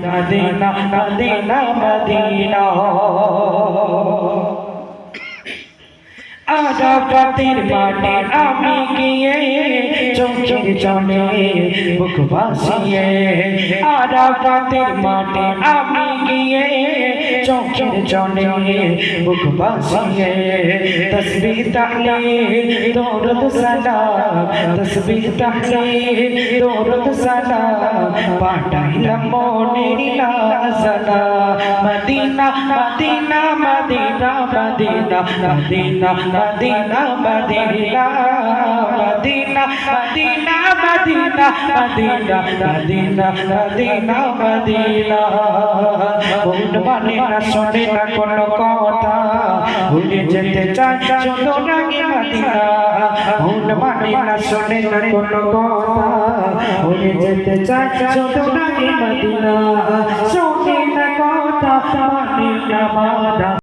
Medina Madina Medina আরাফাতের মাঠে আমি গিয়ে চোখের জলে বুক ভাসিয়ে আরাফাতের মাঠে আমি গিয়ে চোখের জলে বুক ভাসিয়ে তসবিহ তাহলিল দরুদ সালাম তসবিহ তাহলিল দরুদ সালাম পাঠাইলাম মনের লাজনা মদিনা মদিনা মদিনা মদিনা মদিনা মদিনা মদিনা মদিনা মদিনা মদিনা মদিনা মদিনা মদিনা মদিনা মন মানে না শোনে না কোনো কথা ভুলে যেতে চাই যত রাগে মদিনা মন মানে না শোনে না কোনো কথা ভুলে যেতে চাই যত রাগে মদিনা শোনে না কথা মানে না